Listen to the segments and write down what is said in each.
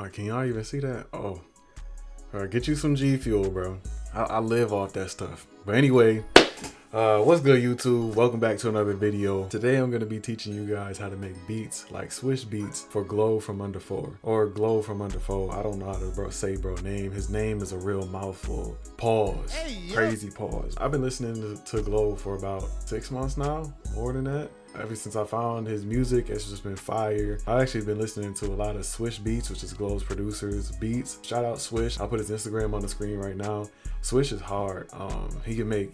Can y'all even see that? Oh, get you some G Fuel, bro. I live off that stuff. But anyway, what's good, YouTube? Welcome back to another video. Today I'm going to be teaching you guys how to make beats like Swish beats for GLOFROMDA4 or GLOFROMDA4. I don't know how to say bro name. His name is a real mouthful. Pause. Hey, crazy pause. I've been listening to GLO for about 6 months now, more than that. Ever since I found his music, it's just been fire. I've actually been listening to a lot of Swish beats, which is GLO's producer's beats. Shout out Swish. I'll put his Instagram on the screen right now. Swish is hard. He can make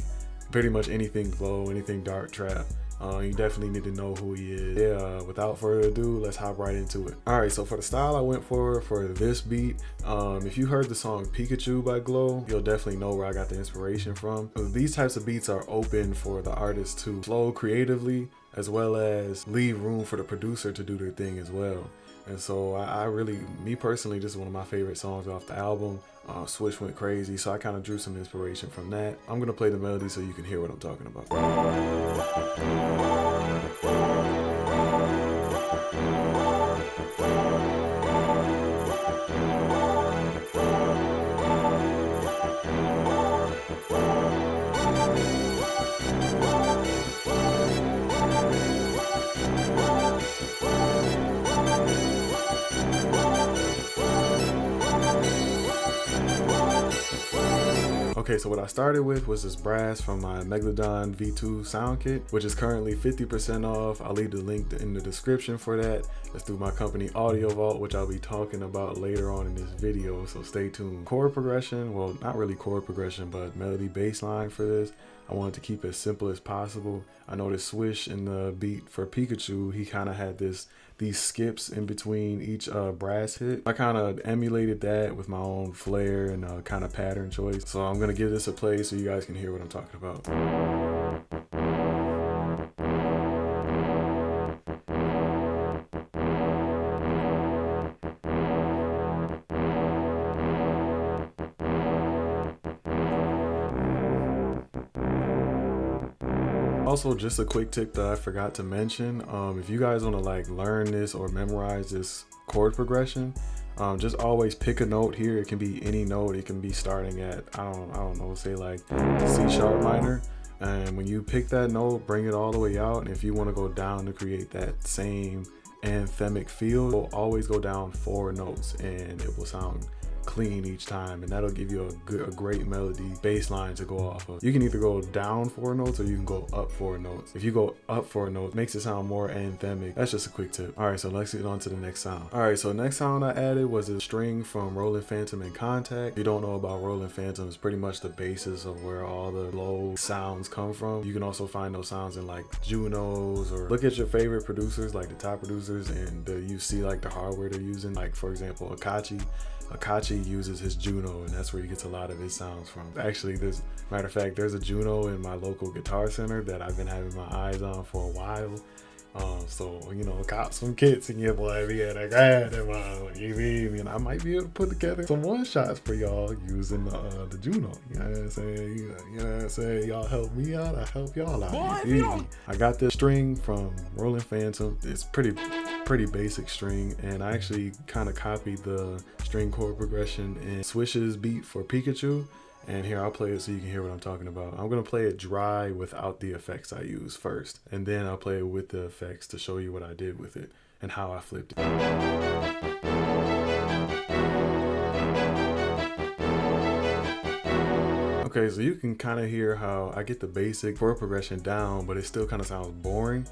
pretty much anything GLO, anything dark trap. You definitely need to know who he is. Yeah, without further ado, let's hop right into it. All right, so for the style I went for this beat, if you heard the song Pikachu by GLO, you'll definitely know where I got the inspiration from. These types of beats are open for the artist to flow creatively, as well as leave room for the producer to do their thing as well. And so I really, me personally, this is one of my favorite songs off the album. Swish went crazy, so I kind of drew some inspiration from that. I'm gonna play the melody so you can hear what I'm talking about. Okay, so what I started with was this brass from my Megalodon V2 sound kit, which is currently 50% off. I'll leave the link in the description for that. It's through my company Audio Vault, which I'll be talking about later on in this video, so stay tuned. Chord progression, well, not really chord progression, but melody bass line for this. I wanted to keep it as simple as possible. I noticed Swish in the beat for Pikachu, he kind of had these skips in between each brass hit. I kind of emulated that with my own flair and kind of pattern choice. So I'm gonna give this a play so you guys can hear what I'm talking about. Also, just a quick tip that I forgot to mention, if you guys want to like learn this or memorize this chord progression, just always pick a note here. It can be any note. It can be starting at I don't know, say like C sharp minor, and when you pick that note, bring it all the way out. And if you want to go down to create that same anthemic feel, you'll always go down 4 notes and it will sound clean each time, and that'll give you a great melody bass line to go off of. You can either go down 4 notes or you can go up 4 notes. If you go up 4 notes, it makes it sound more anthemic. That's just a quick tip. All right, so let's get on to the next sound. All right, so next sound I added was a string from Rolling Phantom and Contact. If you don't know about Rolling Phantom, it's pretty much the basis of where all the low sounds come from. You can also find those sounds in like Junos, or look at your favorite producers, like the top producers, and you see like the hardware they're using. Like for example, Akachi uses his Juno, and that's where he gets a lot of his sounds from. Actually, matter of fact, there's a Juno in my local guitar center that I've been having my eyes on for a while. So, you know, got some kits and your boy, yeah, I got them on, you mean? And I might be able to put together some one shots for y'all using the Juno. You know what I'm saying? You know what I'm saying? Y'all help me out, I help y'all out. I got this string from Rolling Phantom. It's pretty basic string, and I actually kind of copied the string chord progression in Swish's beat for Pikachu. And here, I'll play it so you can hear what I'm talking about. I'm gonna play it dry without the effects I use first, and then I'll play it with the effects to show you what I did with it and how I flipped it. Okay, so you can kind of hear how I get the basic chord progression down, but it still kind of sounds boring.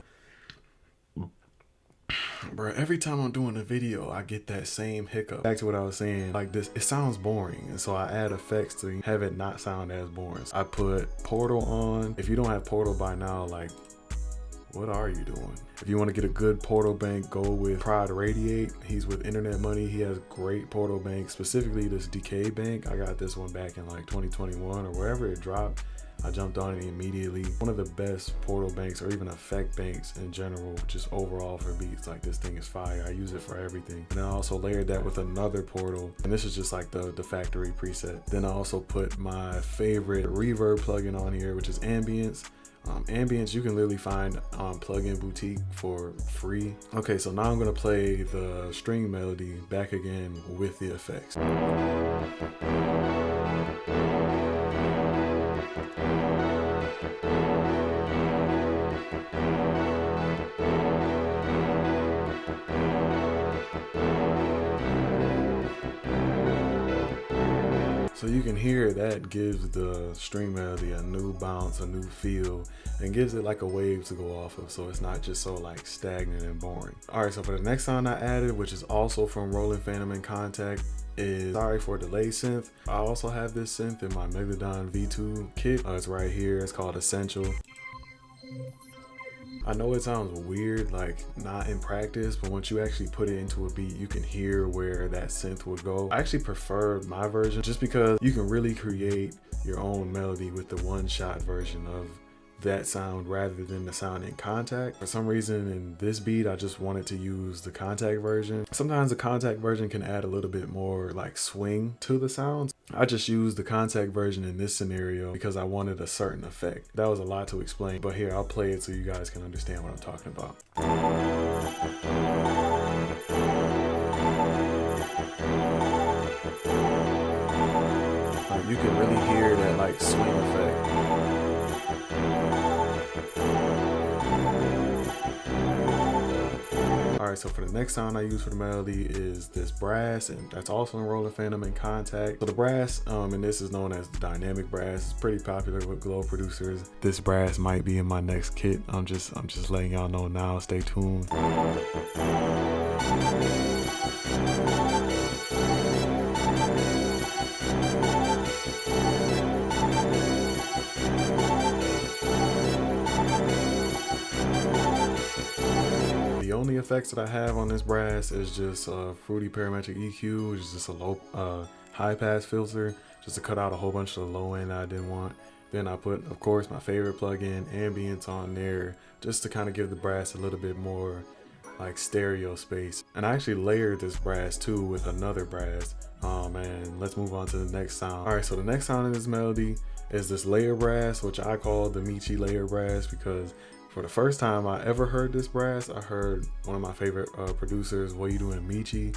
Bro, every time I'm doing a video, I get that same hiccup. Back to what I was saying, like this, it sounds boring. And so I add effects to have it not sound as boring. I put Portal on. If you don't have Portal by now, like, what are you doing? If you want to get a good Portal bank, go with Pride Radiate. He's with Internet Money. He has great Portal bank, specifically this Decay bank. I got this one back in like 2021 or wherever it dropped. I jumped on it immediately. One of the best portal banks, or even effect banks in general, just overall for beats. Like, this thing is fire. I use it for everything. And I also layered that with another portal, and this is just like the factory preset. Then I also put my favorite reverb plugin on here, which is Ambience. Ambience you can literally find on Plugin Boutique for free. Okay, so now I'm gonna play the string melody back again with the effects. So you can hear that gives the string melody a new bounce, a new feel, and gives it like a wave to go off of, so it's not just so like stagnant and boring. All right, so for the next sound I added, which is also from Roland Phantom and Contact, is Sorry for Delay synth. I also have this synth in my Megalodon V2 kit. It's right here. It's called Essential. I know it sounds weird, like not in practice, but once you actually put it into a beat, you can hear where that synth would go. I actually prefer my version just because you can really create your own melody with the one-shot version of that sound rather than the sound in Contact. For some reason in this beat, I just wanted to use the Contact version. Sometimes the Contact version can add a little bit more like swing to the sounds. I just used the Contact version in this scenario because I wanted a certain effect. That was a lot to explain, but here I'll play it so you guys can understand what I'm talking about. Like, you can really hear that like swing effect. Alright, so for the next sound I use for the melody is this brass, and that's also in Roland Phantom and Contact. So the brass, and this is known as the dynamic brass, it's pretty popular with GLO producers. This brass might be in my next kit. I'm just letting y'all know now. Stay tuned. The only effects that I have on this brass is just a Fruity Parametric EQ, which is just a low, high pass filter, just to cut out a whole bunch of the low end I didn't want. Then I put, of course, my favorite plugin, Ambience, on there, just to kind of give the brass a little bit more like stereo space. And I actually layered this brass too with another brass. Man, let's move on to the next sound. All right, so the next sound in this melody is this layer brass, which I call the Michi layer brass, because for the first time I ever heard this brass, I heard one of my favorite producers, What You Doing Michi,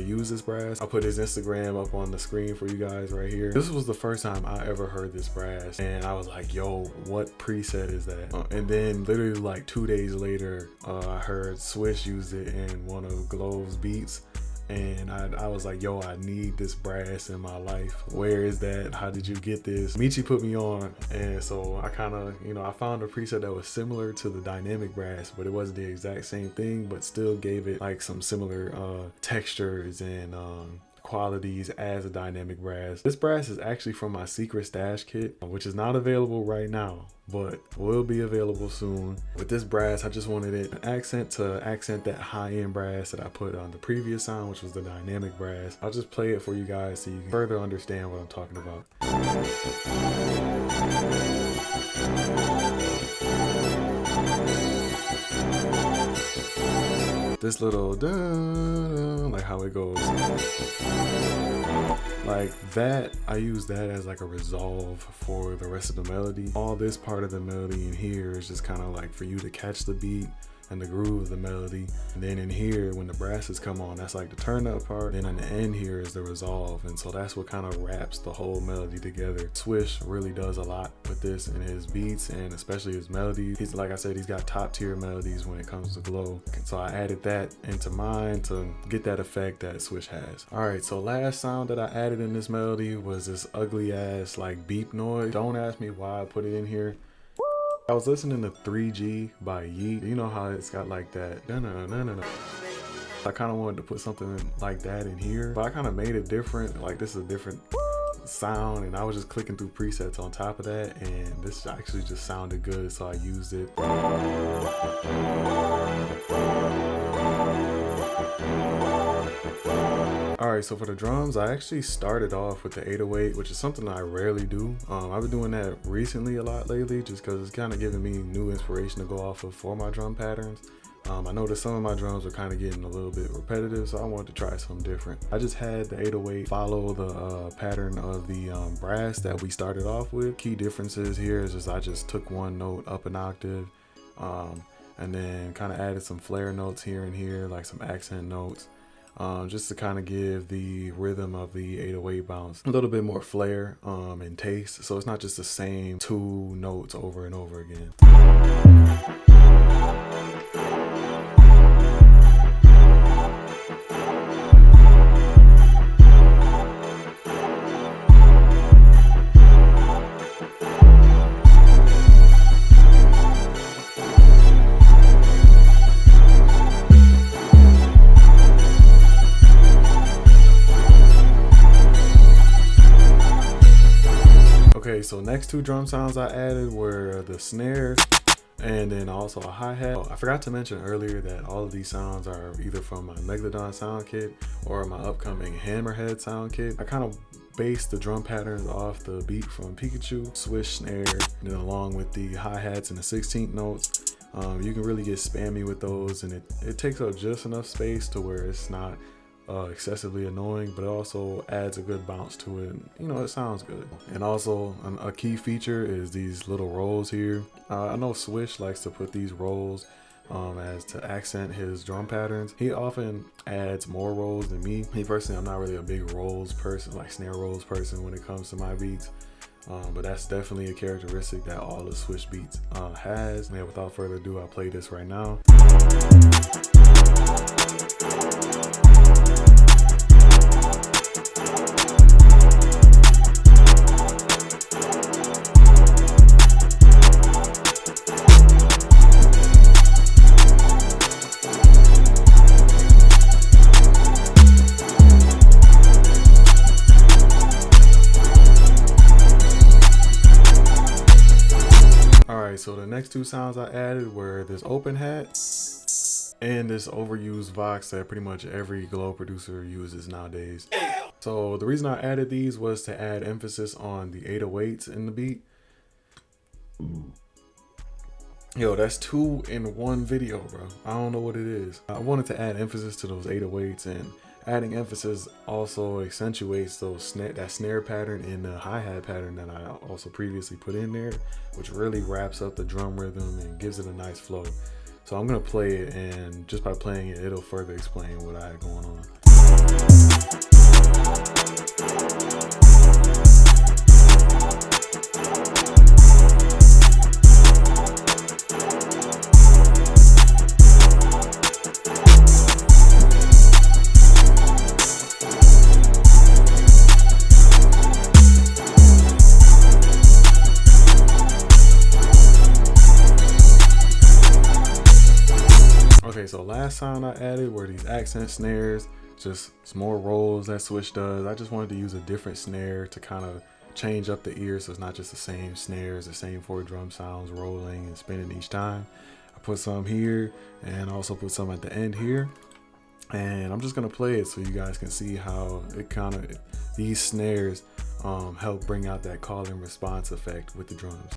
use this brass. I'll put his Instagram up on the screen for you guys right here. This was the first time I ever heard this brass, and I was like, yo, what preset is that? And then literally like 2 days later, I heard SWISH use it in one of GLO's beats. And I was like, yo, I need this brass in my life. Where is that? How did you get this? Michi put me on. And so I kind of, I found a preset that was similar to the dynamic brass, but it wasn't the exact same thing, but still gave it like some similar textures and qualities as a dynamic brass. This brass is actually from my secret stash kit, which is not available right now, but will be available soon. With this brass, I just wanted it an accent to accent that high-end brass that I put on the previous sound, which was the dynamic brass. I'll just play it for you guys so you can further understand what I'm talking about. This little dun, like how it goes, like that, I use that as like a resolve for the rest of the melody. All this part of the melody in here is just kind of like for you to catch the beat and the groove of the melody. And then in here, when the brasses come on, that's like the turn up part. Then in the end here is the resolve. And so that's what kind of wraps the whole melody together. SWISH really does a lot with this in his beats and especially his melodies. He's, like I said, he's got top tier melodies when it comes to GLO. So I added that into mine to get that effect that SWISH has. All right, so last sound that I added in this melody was this ugly ass like beep noise. Don't ask me why I put it in here. I was listening to 3G by Yeet. You know how it's got like that. I kind of wanted to put something like that in here, but I kind of made it different. Like, this is a different sound, and I was just clicking through presets on top of that, and this actually just sounded good, so I used it. Alright, Alright, so for the drums, I actually started off with the 808, which is something I rarely do. I've been doing that recently a lot lately, just because it's kind of giving me new inspiration to go off of for my drum patterns. I noticed some of my drums are kind of getting a little bit repetitive, so I wanted to try something different. I just had the 808 follow the pattern of the brass that we started off with. Key differences here is just I just took one note up an octave, and then kind of added some flare notes here and here, like some accent notes. Just to kind of give the rhythm of the 808 bounce a little bit more flair and taste, so it's not just the same two notes over and over again. Okay, so next two drum sounds I added were the snare and then also a hi-hat. I forgot to mention earlier that all of these sounds are either from my Megalodon sound kit or my upcoming Hammerhead sound kit. I kind of based the drum patterns off the beat from Pikachu, Swish snare, and then along with the hi-hats and the 16th notes. You can really get spammy with those, and it takes up just enough space to where it's not excessively annoying, but it also adds a good bounce to it. You know, it sounds good. And also a key feature is these little rolls here. I know Swish likes to put these rolls as to accent his drum patterns. He often adds more rolls than me. Me personally, I'm not really a big rolls person, like snare rolls person when it comes to my beats. But that's definitely a characteristic that all the Swish beats has. And without further ado, I'll play this right now. So the next two sounds I added were this open hat and this overused Vox that pretty much every GLO producer uses nowadays. So the reason I added these was to add emphasis on the 808s in the beat. Yo, that's 2 in 1 video, bro. I don't know what it is. I wanted to add emphasis to those 808s, and adding emphasis also accentuates that snare pattern and the hi-hat pattern that I also previously put in there, which really wraps up the drum rhythm and gives it a nice flow. So I'm gonna play it, and just by playing it, it'll further explain what I had going on. Okay, so last sound I added were these accent snares, just some more rolls that Swish does. I just wanted to use a different snare to kind of change up the ear, so it's not just the same snares, the same 4 drum sounds rolling and spinning each time. I put some here and also put some at the end here, and I'm just gonna play it so you guys can see how it kind of, these snares help bring out that call and response effect with the drums.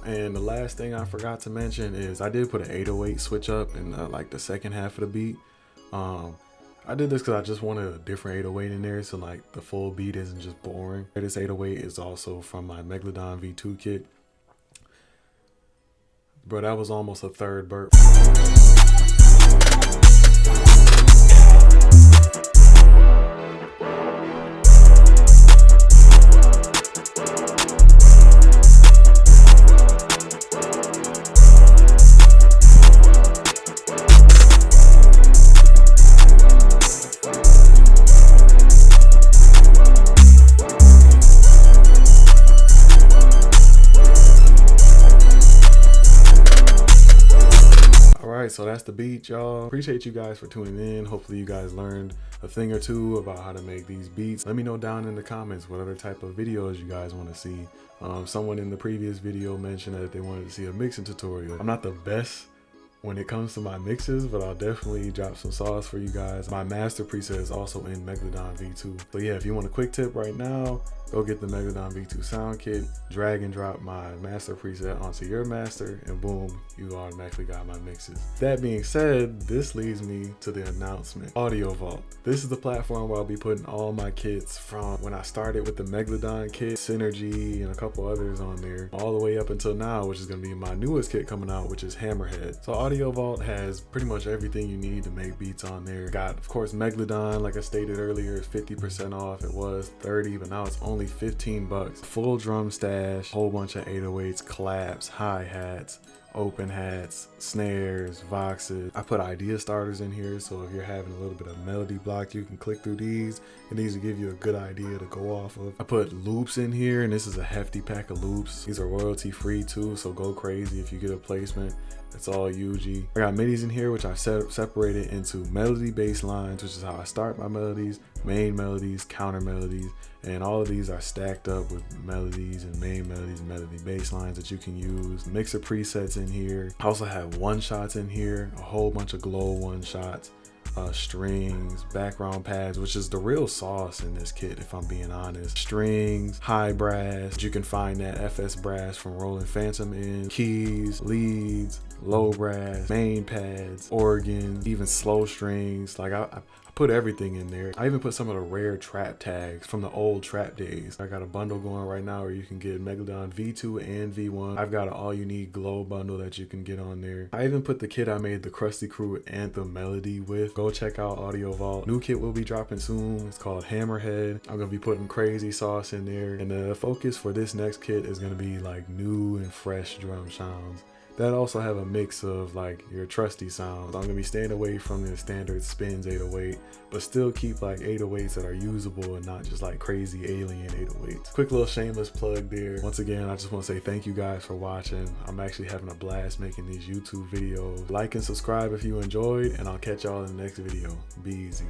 And the last thing I forgot to mention is I did put an 808 switch up in like the second half of the beat. I did this because I just wanted a different 808 in there, so like the full beat isn't just boring. This 808 is also from my Megalodon V2 kit. Bro, that was almost a third burp. right, so that's the beat, y'all. Appreciate you guys for tuning in. Hopefully you guys learned a thing or two about how to make these beats. Let me know down in the comments what other type of videos you guys want to see. Someone in the previous video mentioned that they wanted to see a mixing tutorial. I'm not the best when it comes to my mixes, but I'll definitely drop some sauce for you guys. My master preset is also in Megalodon V2. So yeah, if you want a quick tip right now, go get the Megalodon V2 sound kit, drag and drop my master preset onto your master, and boom, you automatically got my mixes. That being said, this leads me to the announcement. Audio Vault. This is the platform where I'll be putting all my kits from when I started with the Megalodon kit, Synergy, and a couple others on there, all the way up until now, which is gonna be my newest kit coming out, which is Hammerhead. So Audio Vault has pretty much everything you need to make beats on there. Got, of course, Megalodon, like I stated earlier, 50% off. It was 30, but now it's only 15 bucks. Full drum stash, whole bunch of 808s, claps, hi-hats, open hats, snares, voxes. I put idea starters in here, so if you're having a little bit of melody block, you can click through these, and these will give you a good idea to go off of. I put loops in here, and this is a hefty pack of loops. These are royalty free too, so go crazy if you get a placement. It's all UG. I got midis in here, which I've separated into melody bass lines, which is how I start my melodies, main melodies, counter melodies, and all of these are stacked up with melodies and main melodies and melody bass lines that you can use. Mixer presets in here. I also have one shots in here, a whole bunch of GLO one shots. Strings, background pads, which is the real sauce in this kit if I'm being honest. Strings, high brass, you can find that FS brass from Rolling Phantom in, keys, leads, low brass, main pads, organs, even slow strings. Like I put everything in there. I even put some of the rare trap tags from the old trap days. I got a bundle going right now where you can get Megalodon V2 and V1. I've got an all you need GLO bundle that you can get on there. I even put the kit I made the Krusty Crew Anthem melody with. Go check out Audio Vault. New kit will be dropping soon. It's called Hammerhead. I'm gonna be putting crazy sauce in there. And the focus for this next kit is gonna be like new and fresh drum sounds that also have a mix of like your trusty sounds. I'm gonna be staying away from the standard spins 808, but still keep like 808s that are usable and not just like crazy alien 808s. Quick little shameless plug there. Once again, I just want to say thank you guys for watching. I'm actually having a blast making these YouTube videos. Like and subscribe if you enjoyed, and I'll catch y'all in the next video. Be easy.